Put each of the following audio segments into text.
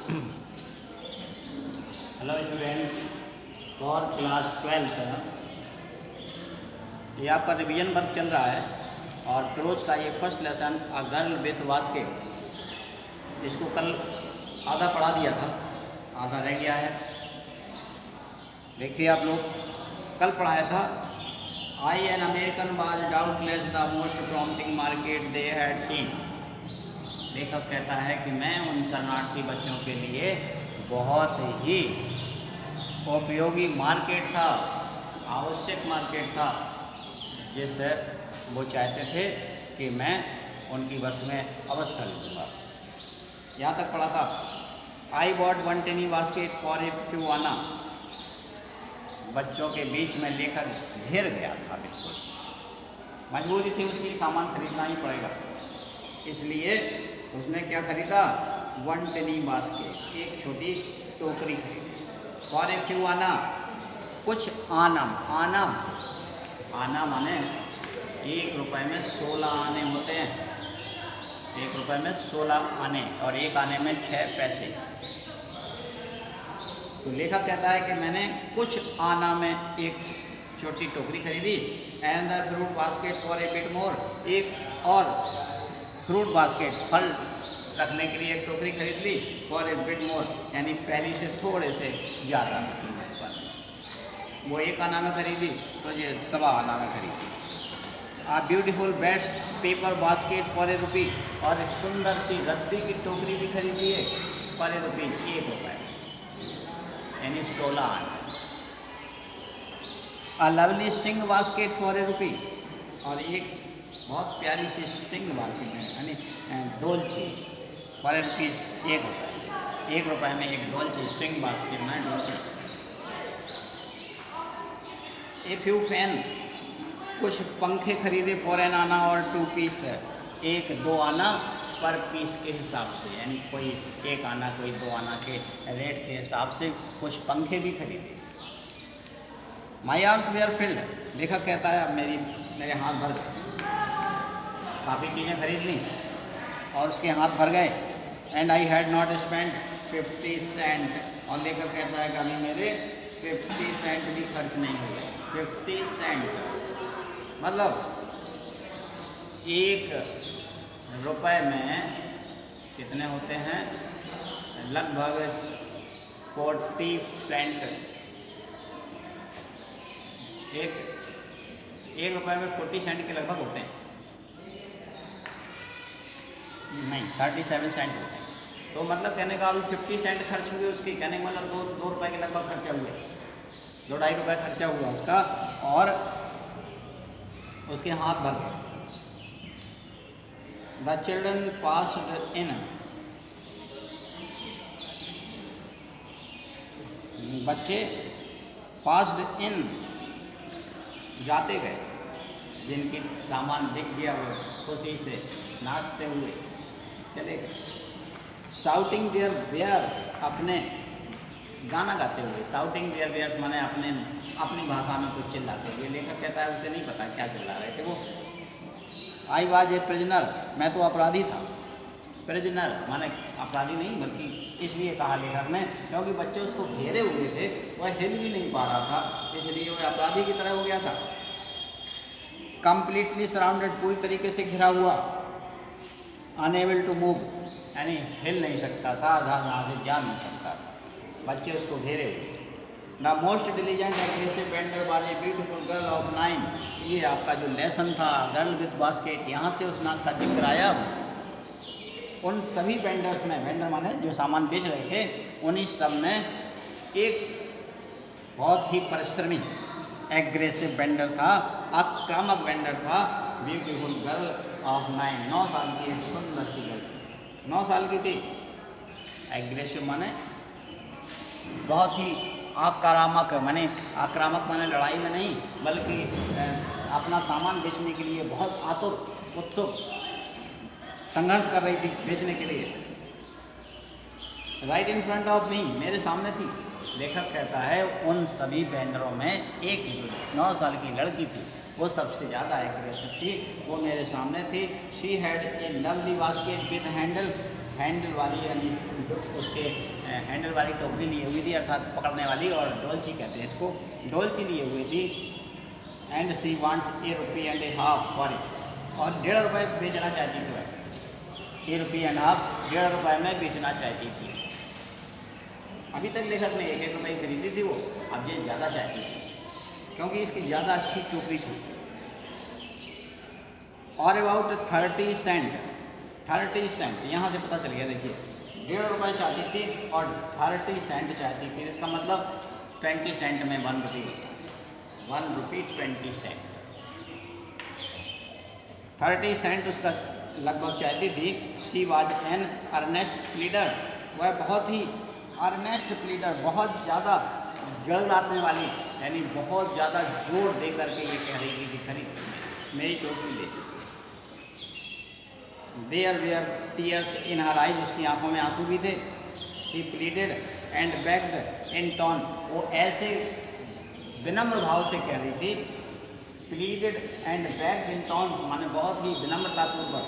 Hello student for class 12th। ये आपका revision work चल रहा है और प्रोज का ये first lesson a girl with basket, इसको कल आधा पढ़ा दिया था, आधा रह गया है। देखिए आप लोग, कल पढ़ाया था I an American was doubtless the most prompting market they had seen. लेखक कहता है कि मैं उन शरणार्थी बच्चों के लिए बहुत ही उपयोगी मार्केट था, आवश्यक मार्केट था, जिसे वो चाहते थे कि मैं उनकी वस्तुएं अवश्य खरीदूँगा। यहाँ तक पढ़ा था I bought 1 tiny basket for a few anna. बच्चों के बीच में लेखक घिर गया था, बिल्कुल मजबूरी थी उसकी, सामान खरीदना ही पड़ेगा, इसलिए उसने क्या खरीदा? 1 टेनी बास्केट, एक छोटी टोकरी खरीदी। फॉर ए फ्यू आना, कुछ आना। आना माने 1 रुपए में 16 आने होते हैं। 1 रुपए में 16 आने और 1 आने में 6 पैसे। तो लेखक कहता है कि मैंने कुछ आना में एक छोटी टोकरी खरीदी। And the fruit basket for A bit more, एक और फ्रूट बास्केट, फल रखने के लिए एक टोकरी खरीद ली। फॉर ए बिट मोर यानी पहली से थोड़े से ज़्यादा कीमत पर। वो 1 आना में खरीदी तो ये 1.25 आना में खरीदी। A beautiful waste paper basket for a rupee, और सुंदर सी रद्दी की टोकरी भी खरीदी है पर ए रुपी, 1 रुपये यानी 16 आना। A lovely string basket for a rupee, और एक बहुत प्यारी सी स्ट्रिंग बास्केट है यानी डोलची फॉर ए रुपी, 1 रुपये। 1 रुपये में एक डोलची स्ट्रिंग बास्केट में डोलची। ए फ्यू फैन, कुछ पंखे खरीदे फॉर एन आना और 2 पीस, 1-2 आना पर पीस के हिसाब से, यानी कोई 1 आना कोई 2 आना के रेट के हिसाब से कुछ पंखे भी खरीदे। माई आर्म्स वेयर फिल्ड, लेखक कहता है मेरे हाथ भर गए, काफ़ी चीज़ें खरीद ली और उसके हाथ भर गए। And I had not spend 50 cents, और लेखक कहता है कि अभी मेरे 50 सेंट भी खर्च नहीं हुए। 50 सेंट मतलब 1 रुपए में कितने होते हैं? लगभग 40 सेंट। एक रुपए में 40 सेंट के लगभग होते हैं, नहीं 37 सेंट होते हैं। तो मतलब कहने का अभी 50 सेंट खर्च हुए उसके, कहने का मतलब 2 रुपए के लगभग खर्चा हुआ, 2-2.5 रुपये खर्चा हुआ उसका, और उसके हाथ भर गए। द चिल्ड्रन पास्ड इन, बच्चे पास्ड इन जाते गए, जिनकी सामान बिक गया वो खुशी से नाचते हुए चले गए। शाउटिंग देयर बेयर्स, अपने गाना गाते हुए। शाउटिंग देयर बेयर्स माने अपनी भाषा में कुछ चिल्लाते हुए। लेखक कहता है उसे नहीं पता क्या चिल्ला रहे थे वो। आई वाज ए प्रिजनर, मैं तो अपराधी था। प्रिजनर माने अपराधी नहीं, बल्कि इसलिए कहा लेखक ने क्योंकि बच्चे उसको घेरे हुए थे, वह हिल भी नहीं पा रहा था, इसलिए वह अपराधी की तरह हो गया था। कंप्लीटली सराउंडेड, पूरी तरीके से घिरा हुआ। अनएबल टू मूव यानी हिल नहीं सकता था, जहाँ से जा नहीं सकता था, बच्चे उसको घेरे हुए। The most diligent aggressive vendor was a beautiful girl of 9। ये आपका जो लेसन था गर्ल विथ बास्केट, यहाँ से उस नाम का जिक्र आया। उन सभी वेंडर्स में, वेंडर माने जो सामान बेच रहे थे, उन्हीं सब में एक बहुत ही परिश्रमी एग्रेसिव वेंडर था, आक्रामक वेंडर था। ब्यूटीफुल गर्ल ऑफ 9 साल की एक सुंदर सी लड़की, 9 साल की थी। एग्रेसिव माने बहुत ही आक्रामक, आक्रामक माने लड़ाई में नहीं, बल्कि अपना सामान बेचने के लिए बहुत आतुर, उत्सुक, संघर्ष कर रही थी बेचने के लिए। Right in front of me, मेरे सामने थी। लेखक कहता है उन सभी वेंडरों में एक 9 साल की लड़की थी, वो सबसे ज़्यादा एग्रेसिव थी, वो मेरे सामने थी। She had a lovely basket with handle, handle वाली यानी उसके हैंडल वाली टोकरी लिए हुई थी, अर्थात पकड़ने वाली, और डोलची कहते हैं इसको, डोलची लिए हुई थी। And C wants ₹1.50 for it, और ₹1.50 बेचना चाहती थी वह, ₹1.50 ₹1.50 में बेचना चाहती थी। अभी तक लेखक ने 1-1 रुपये खरीदी थी वो, अब ये ज़्यादा चाहती थी क्योंकि इसकी ज़्यादा अच्छी टोकरी थी। और अबाउट 30 सेंट, 30 सेंट यहाँ से पता चल गया, देखिए ₹1.50 चाहती थी और 30 सेंट चाहती थी, इसका मतलब 20 सेंट में 1 रुपये, 1 रुपये 20 सेंट, 30 सेंट उसका लगभग चाहती थी। She was an earnest pleader, वह बहुत ही अर्नेस्ट प्लीडर, बहुत ज़्यादा जल्दाने वाली, यानी बहुत ज़्यादा जोर दे करके ये कह रही थी कि खरीद मेरी टोकरी ले। There were tears in her eyes, उसकी आंखों में आंसू भी थे। She pleaded and begged in tone, वो ऐसे विनम्र भाव से कह रही थी, pleaded and begged in tones माने बहुत ही विनम्रतापूर्वक,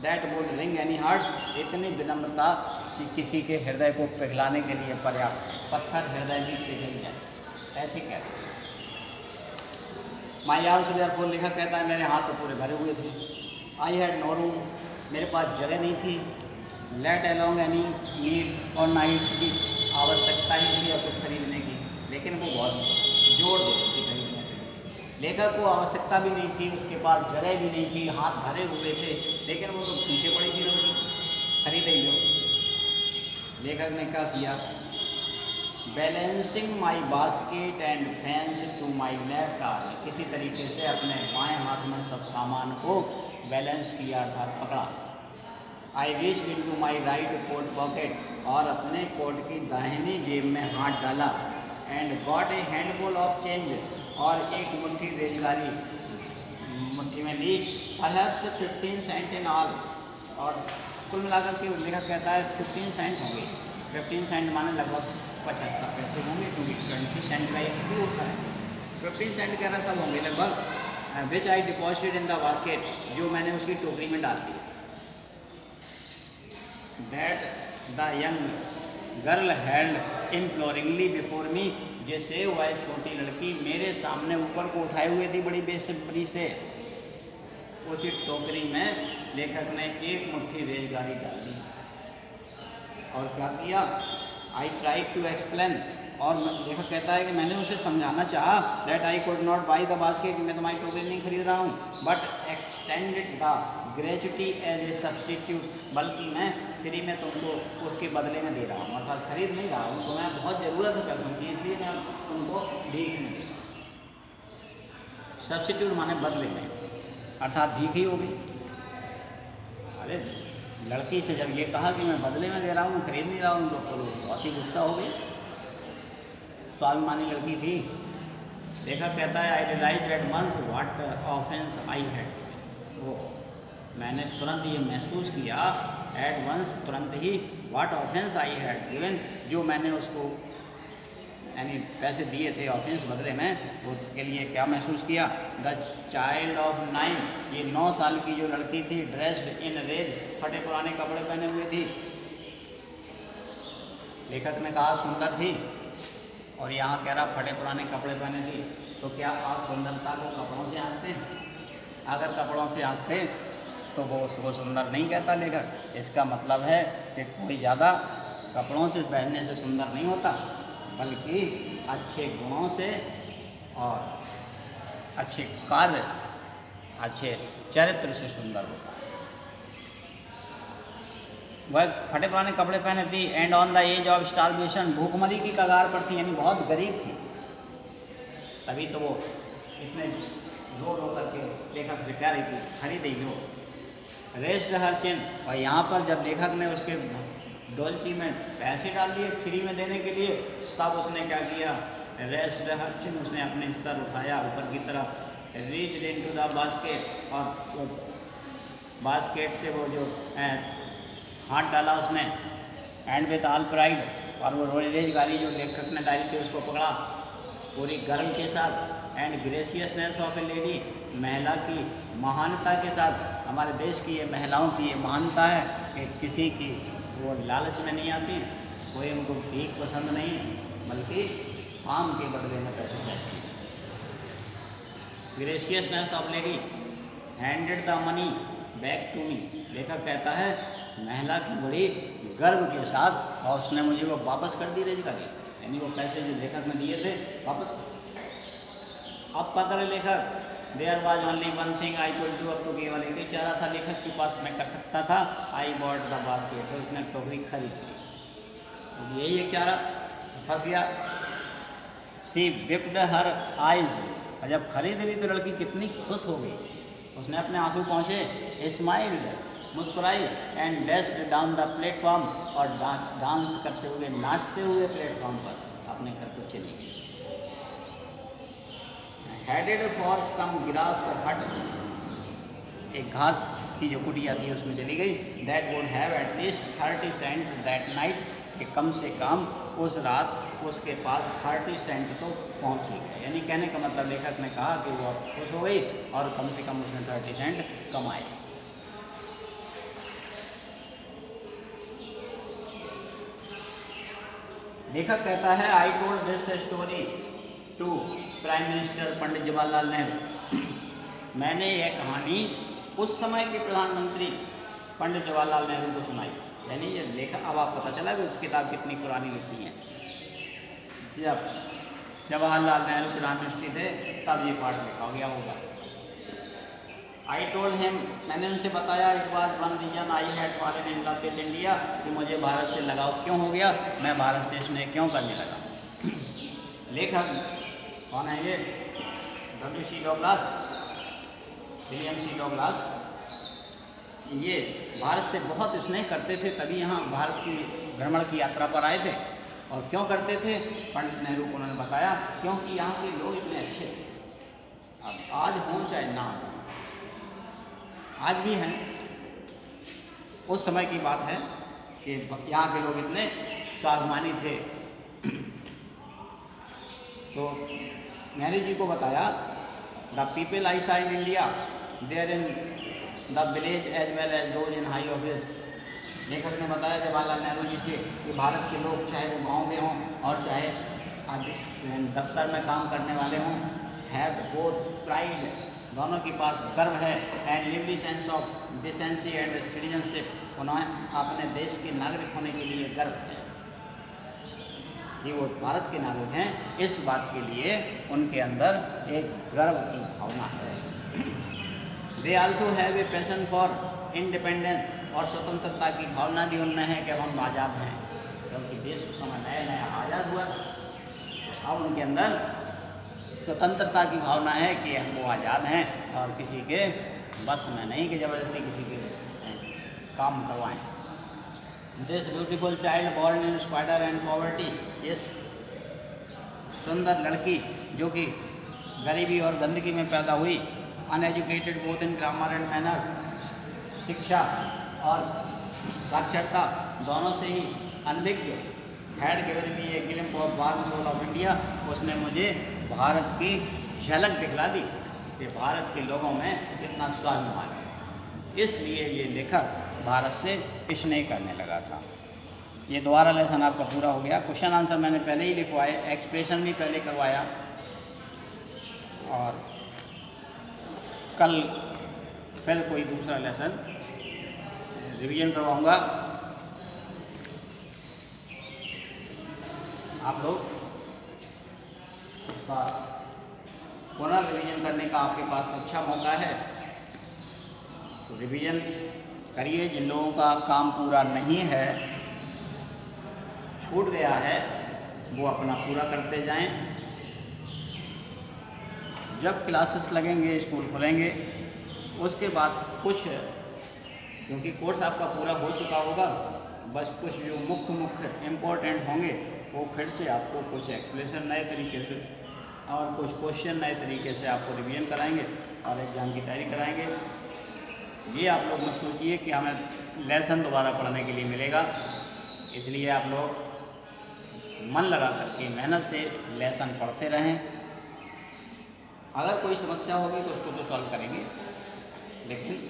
that would wring any heart, इतनी विनम्रता कि किसी के हृदय को पिघलाने के लिए पर्याप्त, पत्थर हृदय में पिघल जाए, ऐसे कह रहे। माई आर्म्स वेयर फुल, लेखक कहता है मेरे हाथ तो पूरे भरे हुए थे। आई हैड नो रूम, मेरे पास जगह नहीं थी। लेट अलोंग एनी नीड, और ना ही किसी आवश्यकता ही थी कुछ खरीदने की, लेकिन वो बहुत जोर देती थी खरीदने के। लेखक को आवश्यकता भी नहीं थी, उसके पास जगह भी नहीं थी, हाथ भरे हुए थे, लेकिन वो तो पीछे पड़ी थी लड़की, खरीद ही लो। लेखक ने क्या किया, balancing my basket and fence to my left arm, किसी तरीके से अपने बाएं हाथ में सब सामान को बैलेंस किया अर्थात पकड़ा। I reached into my right coat pocket, और अपने कोट की दाहिनी जेब में हाथ डाला। And got a handful of change, और एक मुट्ठी रेजगारी मुट्ठी में ली। परहैप्स 15 सेंट इन ऑल, और कुल मिलाकर के लेखक कहता है 15 सेंट होंगे। 15 सेंट माने लगभग 75 पैसे होंगे, क्योंकि 20 सेंट का एक भी होता है। 15 सेंट कह रहा सब होंगे लगभग। Which I deposited in the basket, जो मैंने उसकी टोकरी में डाल दी। That the young girl held imploringly before me, जैसे वह छोटी लड़की मेरे सामने ऊपर को उठाए हुए थी बड़ी बेसब्री से। उसी टोकरी में लेखक ने एक मुट्ठी रेजगारी डाल दी और क्या किया, आई ट्राई टू एक्सप्लेन, और लेखक कहता है कि मैंने उसे समझाना चाहा, that I could not buy the basket, मैं तुम्हारी टोकरी नहीं खरीद रहा हूँ, but extended the gratuity as a substitute, बल्कि मैं फ्री में तुमको उसके बदले में दे रहा हूँ, अर्थात खरीद नहीं रहा हूँ, तुम्हें बहुत ज़रूरत है पैसों की, इसलिए मैं तुमको भीख में दे। सब्सटीट्यूट माने बदले में, अर्थात भीख ही हो गई। अरे लड़की से जब ये कहा कि मैं बदले में दे रहा हूँ, खरीद नहीं रहा हूँ, तो बहुत ही गुस्सा हो गई। स्वाभिमानी लड़की थी। लेखक कहता है I realised at once what offence I had, वो मैंने तुरंत ये महसूस किया, एट वंस तुरंत ही, what offence I had given, जो मैंने उसको यानी पैसे दिए थे ऑफेंस बदले में, उसके लिए क्या महसूस किया। द चाइल्ड ऑफ 9, ये 9 साल की जो लड़की थी, ड्रेस्ड इन रेज, फटे पुराने कपड़े पहने हुए थी। लेखक ने कहा सुंदर थी, और यहाँ कह रहा फटे पुराने कपड़े पहने थी। तो क्या आप सुंदरता को कपड़ों से आंकते हैं? अगर कपड़ों से आंकते तो वो उसको सुंदर नहीं कहता लेखक। इसका मतलब है कि कोई ज़्यादा कपड़ों से पहनने से सुंदर नहीं होता, बल्कि अच्छे गुणों से और अच्छे कार्य, अच्छे चरित्र से सुंदर होता है। वह फटे पुराने कपड़े पहने थी। And on the edge of starvation, भूखमरी की कगार पर थी, यानी बहुत गरीब थी। तभी तो वो इतने रो रो करके लेखक से कह रही थी खरीद ही लो। रेस्ट हर चिन, और यहाँ पर जब लेखक ने उसके डोलची में पैसे डाल दिए फ्री में देने के लिए, तब उसने क्या किया, रेस्ट हर चिन, उसने अपने सर उठाया ऊपर की तरफ, रीच्ड इनटू द बास्केट, और बास्केट से वो जो हाथ डाला उसने, एंड विद ऑल प्राइड, और वो रेजगारी जो लेखक ने डाली थी उसको पकड़ा पूरी गर्व के साथ। एंड ग्रेसियसनेस ऑफ ए लेडी, महिला की महानता के साथ। हमारे देश की ये महिलाओं की ये महानता है कि किसी की वो लालच में नहीं आती, कोई उनको भीख पसंद नहीं, बल्कि काम के बदले में पैसे चाहती है। Graciousness of lady handed the money back to me. लेखक कहता है महिला की बड़ी गर्व के साथ और उसने मुझे वो वापस कर दी रेजगारी, यानी वो पैसे जो लेखक ने दिए थे वापस कर। अब क्या करे लेखक, there was only one thing I could do. अब तो केवल एक ही चारा था लेखक के पास, मैं कर सकता था। आई बॉट द बास्केट, तो उसने टोकरी खरीद ली, तो यही एक चारा, फंस गया। सी विप्ड हर आइज, और जब खरीद ली तो लड़की कितनी खुश हो गई, उसने अपने आंसू पहुँचे, स्माइल्ड, मुस्कुराई, and dashed down the platform, और डांस करते हुए नाचते हुए प्लेटफॉर्म पर अपने घर को चली गई। हेडेड फॉर सम ग्रास हट, एक घास की जो कुटिया थी उसमें चली गई। That would have at least 30 cents that night, कि कम से कम उस रात उसके पास 30 सेंट तो पहुँच ही गए। यानी कहने का मतलब लेखक ने कहा कि वो खुश हो गई और कम से कम उसने 30 सेंट कमाए। लेखक कहता है I told this story to prime minister Pandit Jawaharlal Nehru. मैंने यह कहानी उस समय के प्रधानमंत्री पंडित जवाहरलाल नेहरू को सुनाई। यानी ये लेखक, अब आप पता चला कि किताब कितनी पुरानी लिखी है। जब जवाहरलाल नेहरू प्रधानमंत्री थे तब ये पाठ लिखा गया होगा। आई टोल्ड हिम, मैंने उनसे बताया, it was one reason I had fallen in love with India, कि मुझे भारत से लगाव क्यों हो गया, मैं भारत से स्नेह क्यों करने लगा। लेखक कौन है ये? W.C. Douglas, William C Douglas. ये भारत से बहुत स्नेह करते थे, तभी यहाँ भारत की भ्रमण की यात्रा पर आए थे। और क्यों करते थे, पंडित नेहरू को उन्होंने बताया, क्योंकि यहाँ के लोग इतने अच्छे थे। अब आज हों चाहे ना हो, आज भी हैं, उस समय की बात है कि यहाँ के लोग इतने स्वाभिमानी थे। तो नेहरू जी को बताया, the people I saw in India there in the village as well as those in high office. लेखक ने बताया जवाहरलाल नेहरू जी से कि भारत के लोग चाहे वो गांव में हों और चाहे दफ्तर में काम करने वाले हों, हैव बोथ प्राइड, दोनों के पास गर्व है, and lively sense of decency and citizenship, उन्हें अपने देश के नागरिक होने के लिए गर्व है कि वो भारत के नागरिक हैं। इस बात के लिए उनके अंदर एक गर्व की भावना है। They also have a passion for independence, और स्वतंत्रता की भावना भी उनमें है कि अब हम आज़ाद हैं, क्योंकि देश उस समय नया नया आज़ाद हुआ। अब उनके अंदर स्वतंत्रता की भावना है कि हम वो आज़ाद हैं और किसी के बस में नहीं कि ज़बरदस्ती किसी के काम करवाएं। This beautiful child born in squatter and poverty, इस सुंदर लड़की जो कि गरीबी और गंदगी में पैदा हुई, uneducated both in grammar and manner, शिक्षा और साक्षरता दोनों से ही अनभिज्ञ, had given me a glimpse of warm soul of India, उसने मुझे भारत की झलक दिखला दी कि भारत के लोगों में कितना स्वाभिमान है। इसलिए ये लेखक भारत से स्नेह करने लगा था। ये दोबारा लेसन आपका पूरा हो गया। क्वेश्चन आंसर मैंने पहले ही लिखवाए, एक्सप्रेशन भी पहले करवाया, और कल फिर कोई दूसरा लेसन रिवीजन करवाऊंगा। आप लोग उसका पुनर्रिवीजन करने का आपके पास अच्छा मौका है, तो रिवीजन करिए। जिन लोगों का काम पूरा नहीं है, छूट गया है, वो अपना पूरा करते जाएं। जब क्लासेस लगेंगे, स्कूल खुलेंगे, उसके बाद कुछ, क्योंकि कोर्स आपका पूरा हो चुका होगा, बस कुछ जो मुख्य इम्पोर्टेंट होंगे वो फिर से आपको कुछ एक्सप्लेनेशन नए तरीके से और कुछ क्वेश्चन नए तरीके से आपको रिवीजन कराएंगे और एग्ज़ाम की तैयारी कराएंगे। ये आप लोग मत सोचिए कि हमें लेसन दोबारा पढ़ने के लिए मिलेगा, इसलिए आप लोग मन लगा करके मेहनत से लेसन पढ़ते रहें। अगर कोई समस्या होगी तो उसको तो सॉल्व करेंगे, लेकिन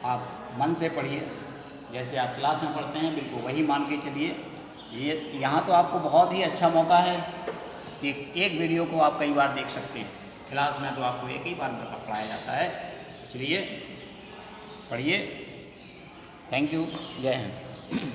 आप मन से पढ़िए, जैसे आप क्लास में पढ़ते हैं बिल्कुल वही मान के चलिए। ये यहाँ तो आपको बहुत ही अच्छा मौका है कि एक वीडियो को आप कई बार देख सकते हैं। क्लास में तो आपको एक ही बार में पढ़ाया जाता है, इसलिए पढ़िए। थैंक यू, जय हिंद।